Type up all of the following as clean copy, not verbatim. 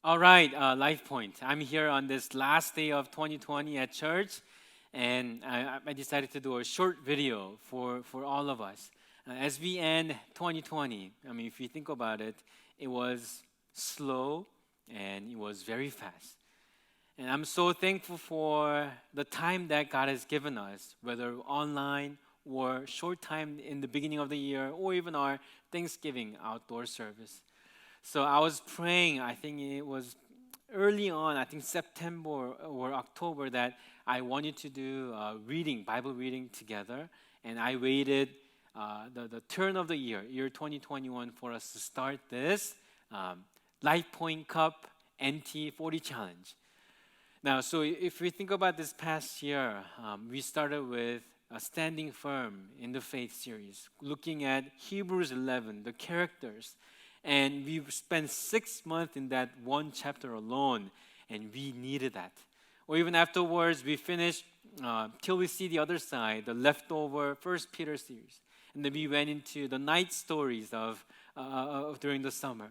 All right, LifePoint. I'm here on this last day of 2020 at church, and I decided to do a short video for all of us. As we end 2020, I mean, if you think about it, it was slow and it was very fast. And I'm so thankful for the time that God has given us, whether online or short time in the beginning of the year, or even our Thanksgiving outdoor service. So I was praying, I think it was early on, I think September or October, that I wanted to do Bible reading together. And I waited the turn of the year 2021, for us to start this LifePoint Cup NT40 challenge. Now, so if we think about this past year, we started with Standing Firm in the Faith series, looking at Hebrews 11, the characters. And we spent 6 months in that one chapter alone, and we needed that. Or even afterwards, we finished Till We See the Other Side, the leftover First Peter series. And then we went into the night stories of during the summer.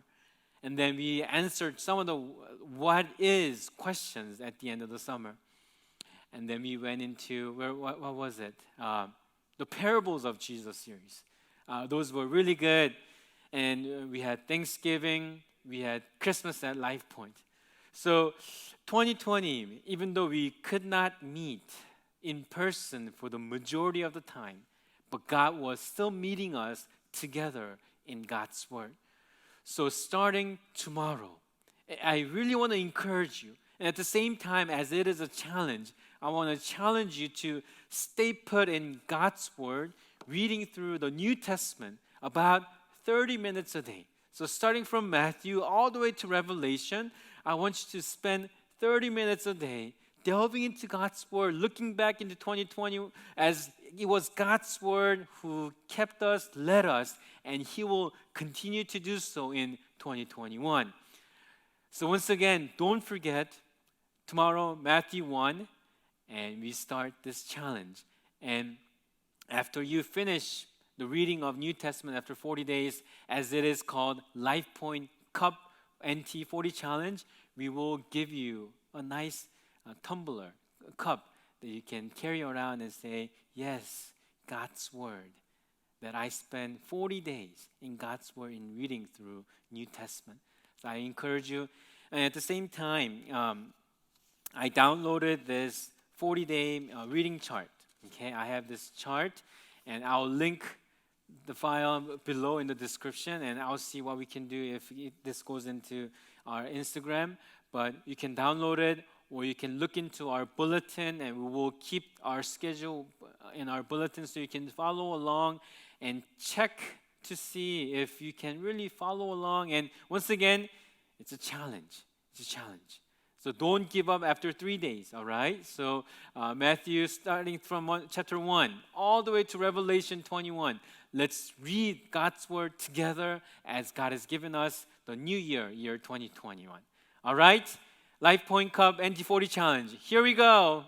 And then we answered some of the what is questions at the end of the summer. And then we went into, what was it? The Parables of Jesus series. Those were really good. And we had Thanksgiving, we had Christmas at LifePoint. So 2020, even though we could not meet in person for the majority of the time, but God was still meeting us together in God's Word. So starting tomorrow, I really want to encourage you. And at the same time, as it is a challenge, I want to challenge you to stay put in God's Word, reading through the New Testament about 30 minutes a day. So starting from Matthew all the way to Revelation, I want you to spend 30 minutes a day delving into God's Word, looking back into 2020 as it was God's Word who kept us, led us, and He will continue to do so in 2021. So once again, don't forget, tomorrow, Matthew 1, and we start this challenge. And after you finish the reading of New Testament after 40 days, as it is called LifePoint Cup NT40 Challenge, we will give you a nice tumbler, a cup that you can carry around and say, yes, God's Word, that I spent 40 days in God's Word in reading through New Testament. So I encourage you. And at the same time, I downloaded this 40-day reading chart. Okay, I have this chart, and I'll link the file below in the description, and I'll see what we can do if this goes into our Instagram. But you can download it, or you can look into our bulletin, and we will keep our schedule in our bulletin so you can follow along and check to see if you can really follow along. And once again, it's a challenge. It's a challenge. So don't give up after 3 days, all right? So Matthew, starting from chapter 1, all the way to Revelation 21. Let's read God's Word together as God has given us the new year 2021. All right? LifePoint Cup NT40 Challenge. Here we go.